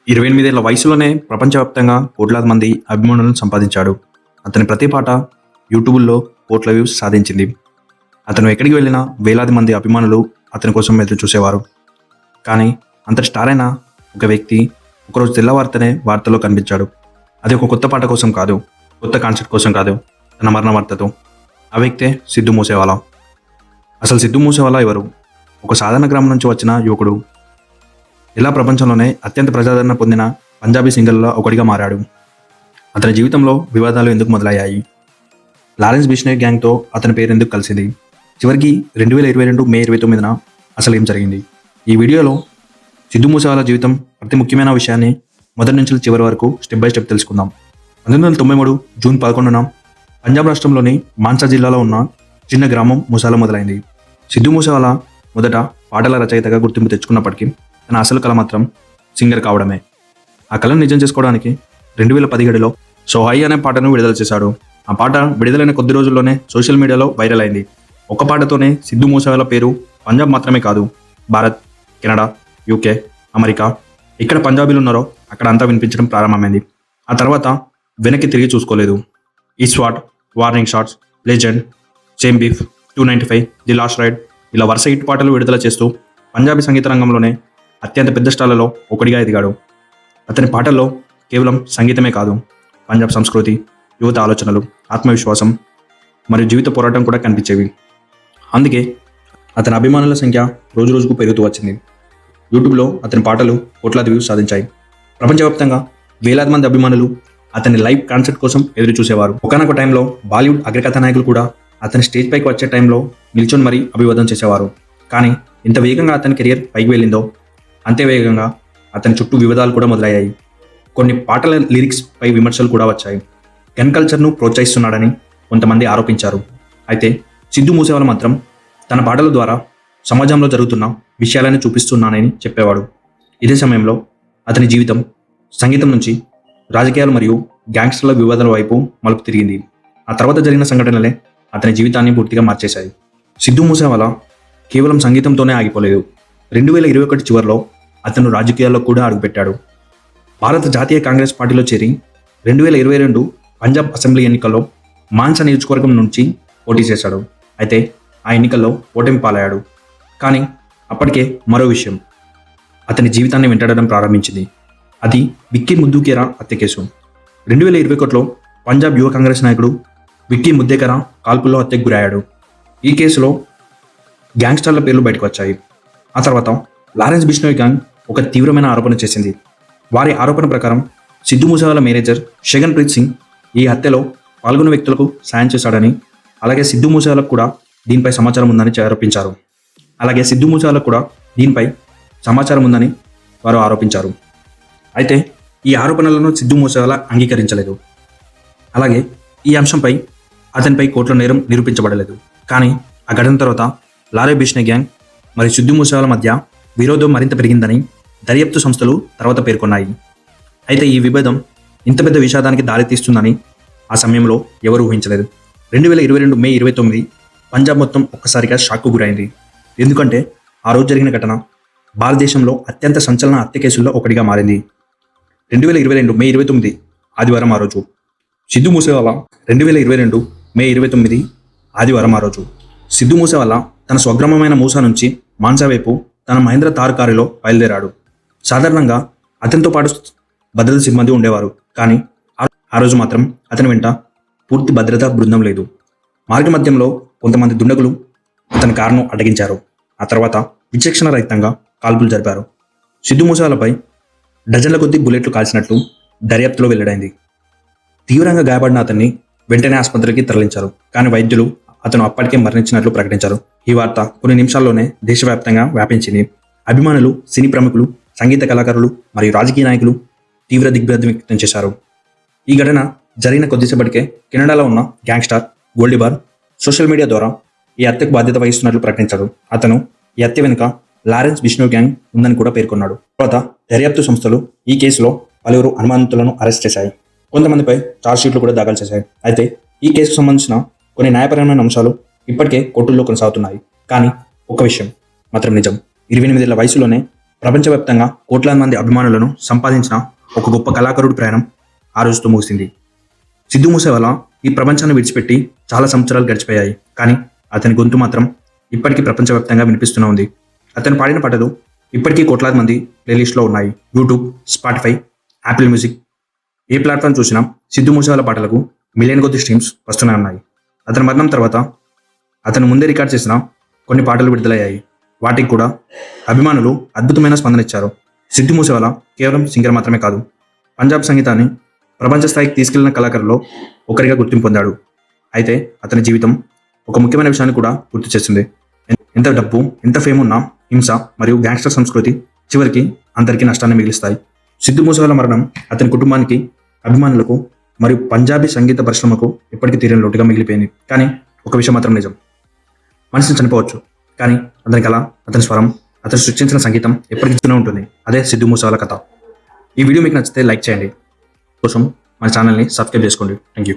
28 ఏళ్ల వయసులోనే ప్రపంచవ్యాప్తంగా కోట్లాది మంది అభిమానులను సంపాదించాడు. అతని ప్రతి పాట యూట్యూబ్‌లో కోట్ల వ్యూస్ సాధించింది. అతను ఎక్కడికి వెళ్ళినా వేలాది మంది అభిమానులు అతని కోసం ఎదురు చూసేవారు. కానీ అంతటి స్టార్ అయిన ఒక వ్యక్తి ఒకరోజు తెల్లవారితేనే వార్తల్లో కనిపించాడు. అది ఒక కొత్త పాట కోసం కాదు, కొత్త కాన్సెప్ట్ కోసం కాదు, తన మరణ వార్తతో. ఆ వ్యక్తే సిద్ధూ మూసేవాలా. అసలు సిద్ధూ మూసేవాలా ఎవరు? ఒక సాధారణ గ్రామం నుంచి వచ్చిన యువకుడు ఇలా ప్రపంచంలోనే అత్యంత ప్రజాదరణ పొందిన పంజాబీ సింగర్లలో ఒకటిగా మారాడు. అతని జీవితంలో వివాదాలు ఎందుకు మొదలయ్యాయి? లారెన్స్ బిష్నోయ్ గ్యాంగ్తో అతని పేరు ఎందుకు కలిసింది? చివరికి 2022 మే 29న అసలు ఏం జరిగింది? ఈ వీడియోలో సిద్ధూ మూసేవాలా జీవితం ప్రతి ముఖ్యమైన విషయాన్ని మొదటి నుంచి చివరి వరకు స్టెప్ బై స్టెప్ తెలుసుకుందాం. 1993 జూన్ 11న పంజాబ్ రాష్ట్రంలోని మాన్సా జిల్లాలో ఉన్న చిన్న గ్రామం మూసాలో మొదలైంది. సిద్ధూ మూసేవాలా మొదట పాటల రచయితగా గుర్తింపు తెచ్చుకున్నప్పటికీ తన అసలు కళ మాత్రం సింగర్ కావడమే. ఆ కళను నిజం చేసుకోవడానికి 2017లో సోహాయి అనే పాటను విడుదల చేశాడు. ఆ పాట విడుదలైన కొద్ది రోజుల్లోనే సోషల్ మీడియాలో వైరల్ అయింది. ఒక్క పాటతోనే సిద్ధూ మూసేవాలా పేరు పంజాబ్ మాత్రమే కాదు, భారత్, కెనడా, యూకే, అమెరికా, ఇక్కడ పంజాబీలు ఉన్నారో అక్కడ అంతా వినిపించడం ప్రారంభమైంది. ఆ తర్వాత వెనక్కి తిరిగి చూసుకోలేదు. ఈ swat, warning shots, legend, same beef, 295, the last ride ఇలా వరుస హిట్ పాటలు విడుదల చేస్తూ పంజాబీ సంగీత రంగంలోనే అత్యంత పెద్ద స్టార్లలో ఒకటిగా ఎదిగాడు. అతని పాటల్లో కేవలం సంగీతమే కాదు, పంజాబ్ సంస్కృతి, యువత ఆలోచనలు, ఆత్మవిశ్వాసం మరియు జీవిత పోరాటం కూడా కనిపించేవి. అందుకే అతని అభిమానుల సంఖ్య రోజురోజుకు పెరుగుతూ వచ్చింది. యూట్యూబ్లో అతని పాటలు కోట్లాది వ్యూస్ సాధించాయి. ప్రపంచవ్యాప్తంగా వేలాది మంది అభిమానులు అతని లైవ్ కాన్సర్ట్ కోసం ఎదురు చూసేవారు. ఒకనొక టైంలో బాలీవుడ్ అగ్రకథ నాయకులు కూడా అతని స్టేజ్ పైకి వచ్చే టైంలో నిల్చొని మరీ అభివాదం చేసేవారు. కానీ ఇంత వేగంగా అతని కెరియర్ పైకి వెళ్ళిందో అంతే వేగంగా అతని చుట్టూ వివాదాలు కూడా మొదలయ్యాయి. కొన్ని పాటల లిరిక్స్ పై విమర్శలు కూడా వచ్చాయి. గన్ కల్చర్ను ప్రోత్సహిస్తున్నాడని కొంతమంది ఆరోపించారు. అయితే సిద్ధూ మూసేవాలా మాత్రం తన పాటల ద్వారా సమాజంలో జరుగుతున్న విషయాలను చూపిస్తున్నానని చెప్పేవాడు. ఇదే సమయంలో అతని జీవితం సంగీతం నుంచి రాజకీయాలు మరియు గ్యాంగ్స్టర్ల వివాదాల వైపు మలుపు తిరిగింది. ఆ తర్వాత జరిగిన సంఘటనలే అతని జీవితాన్ని పూర్తిగా మార్చేశాయి. సిద్ధూ మూసేవాలా కేవలం సంగీతంతోనే ఆగిపోలేదు. 2021 చివరిలో అతను రాజకీయాల్లో కూడా అడుగుపెట్టాడు. భారత జాతీయ కాంగ్రెస్ పార్టీలో చేరి 2022 పంజాబ్ అసెంబ్లీ ఎన్నికల్లో మాన్సా నియోజకవర్గం నుంచి పోటీ చేశాడు. అయితే ఆ ఎన్నికల్లో ఓటమి పాలయ్యాడు. కానీ అప్పటికే మరో విషయం అతని జీవితాన్ని వెంటాడడం ప్రారంభించింది. అది విక్కీ ముద్దుకేరా హత్య కేసు. 2021లో పంజాబ్ యువ కాంగ్రెస్ నాయకుడు విక్కీ ముద్దేకరా కాల్పుల్లో హత్యకు గురయ్యాడు. ఈ కేసులో గ్యాంగ్స్టర్ల పేర్లు బయటకు వచ్చాయి. ఆ తర్వాత లారెన్స్ బిష్నోయ్ గ్యాంగ్ ఒక తీవ్రమైన ఆరోపణ చేసింది. వారి ఆరోపణ ప్రకారం సిద్ధూ మూసేవాలా మేనేజర్ షగన్ ప్రీత్ సింగ్ ఈ హత్యలో పాల్గొన్న వ్యక్తులకు సాయం చేశాడని, అలాగే సిద్ధూ మూసేవాలకు కూడా దీనిపై సమాచారం ఉందని వారు ఆరోపించారు. అయితే ఈ ఆరోపణలను సిద్ధూ మూసేవాలా అంగీకరించలేదు. అలాగే ఈ అంశంపై అతనిపై కోర్టులో నేరం నిరూపించబడలేదు. కానీ ఆ ఘటన తర్వాత లారెన్స్ బిష్నోయ్ గ్యాంగ్ మరియు సిద్ధూ మూసేవాలా మధ్య విరోధం మరింత పెరిగిందని దర్యాప్తు సంస్థలు తర్వాత పేర్కొన్నాయి. అయితే ఈ విభేదం ఇంత పెద్ద విషాదానికి దారితీస్తుందని ఆ సమయంలో ఎవరు ఊహించలేదు. 2022 మే 29 పంజాబ్ మొత్తం ఒక్కసారిగా షాక్కు గురైంది. ఎందుకంటే ఆ రోజు జరిగిన ఘటన భారతదేశంలో అత్యంత సంచలన హత్య కేసుల్లో ఒకటిగా మారింది. 2022 మే 29 ఆదివారం ఆ రోజు సిద్ధూ మూసేవాలా 2022 మే 29 ఆదివారం ఆ రోజు సిద్ధూ మూసేవాలా తన స్వగ్రామమైన మూసా నుంచి మాన్సా వైపు తన మహేంద్ర తార్ కారులో బయలుదేరాడు. సాధారణంగా అతనితో పాటు భద్రతా సిబ్బంది ఉండేవారు. కానీ ఆ రోజు మాత్రం అతని వెంట పూర్తి భద్రతా బృందం లేదు. మార్గ మధ్యంలో కొంతమంది దుండగులు అతని కారును అడ్డగించారు. ఆ తర్వాత విచక్షణ రహితంగా కాల్పులు జరిపారు. సిద్ధూ మూసేవాలాపై డజన్ల కొద్దీ బుల్లెట్లు కాల్చినట్లు దర్యాప్తులో వెల్లడైంది. తీవ్రంగా గాయపడిన అతన్ని వెంటనే ఆసుపత్రికి తరలించారు. కానీ వైద్యులు అతను అప్పటికే మరణించినట్లు ప్రకటించారు. ఈ వార్త కొన్ని నిమిషాల్లోనే దేశవ్యాప్తంగా వ్యాపించింది. అభిమానులు, సినీ ప్రముఖులు, సంగీత కళాకారులు మరియు రాజకీయ నాయకులు తీవ్ర దిగ్భ్రాంతి వ్యక్తం చేశారు. ఈ ఘటన జరిగిన కొద్దిసేపటికే కెనడాలో ఉన్న గ్యాంగ్స్టార్ గోల్డీబార్ సోషల్ మీడియా ద్వారా ఈ హత్యకు బాధ్యత వహిస్తున్నట్లు ప్రకటించాడు. అతను ఈ హత్య వెనుక లారెన్స్ బిష్నోయ్ గ్యాంగ్ ఉందని కూడా పేర్కొన్నాడు. తర్వాత దర్యాప్తు సంస్థలు ఈ కేసులో పలువురు అనుమానితులను అరెస్ట్ చేశాయి. కొంతమందిపై ఛార్జ్షీట్లు కూడా దాఖలు చేశాయి. అయితే ఈ కేసుకు సంబంధించిన కొన్ని న్యాయపరమైన అంశాలు ఇప్పటికే కోర్టుల్లో కొనసాగుతున్నాయి. కానీ ఒక విషయం మాత్రం నిజం, 28 ఏళ్ల వయసులోనే ప్రపంచవ్యాప్తంగా కోట్లాది మంది అభిమానులను సంపాదించిన ఒక గొప్ప కళాకారుడి ప్రయాణం ఆ రోజుతో ముగిసింది. సిద్ధు మూసేవాలా ఈ ప్రపంచాన్ని విడిచిపెట్టి చాలా సంవత్సరాలు గడిచిపోయాయి. కానీ అతని గొంతు మాత్రం ఇప్పటికీ ప్రపంచవ్యాప్తంగా వినిపిస్తూనే ఉంది. అతను పాడిన పాటలు ఇప్పటికీ కోట్లాది మంది ప్లేలిస్ట్లో ఉన్నాయి. యూట్యూబ్, స్పాటిఫై, యాపిల్ మ్యూజిక్, ఏ ప్లాట్ఫామ్ చూసినా సిద్ధు మూసేవాల పాటలకు మిలియన్ కొద్ది స్ట్రీమ్స్ వస్తూనే ఉన్నాయి. అతని మరణం తర్వాత అతను ముందే రికార్డ్ చేసిన కొన్ని పాటలు విడుదలయ్యాయి. వాటికి కూడా అభిమానులు అద్భుతమైన స్పందన ఇచ్చారు. సిద్ధు మూసేవాలా కేవలం సింగర్ మాత్రమే కాదు, పంజాబ్ సంగీతాన్ని ప్రపంచ స్థాయికి తీసుకెళ్లిన కళాకారుల్లో ఒకరిగా గుర్తింపు పొందాడు. అయితే అతని జీవితం ఒక ముఖ్యమైన విషయాన్ని కూడా గుర్తు చేస్తుంది. ఎంత డబ్బు, ఎంత ఫేమ్ ఉన్నా హింస మరియు గ్యాంగ్స్టర్ సంస్కృతి చివరికి అందరికీ నష్టాన్ని మిగిలిస్తాయి. సిద్ధు మూసేవాల మరణం అతని కుటుంబానికి, అభిమానులకు మరియు పంజాబీ సంగీత పరిశ్రమకు ఇప్పటికీ తీరని లోటుగా మిగిలిపోయింది. కానీ ఒక విషయం మాత్రం నిజం, మనిషిని చనిపోవచ్చు, కానీ అతని కళ, అతని స్వరం, అతను సృష్టించిన సంగీతం ఎప్పటికీ ఉంటుంది. అదే సిద్ధు మూసేవాల కథ. ఈ వీడియో మీకు నచ్చితే లైక్ చేయండి, కోసం మన ఛానల్ని సబ్స్క్రైబ్ చేసుకోండి. Thank you.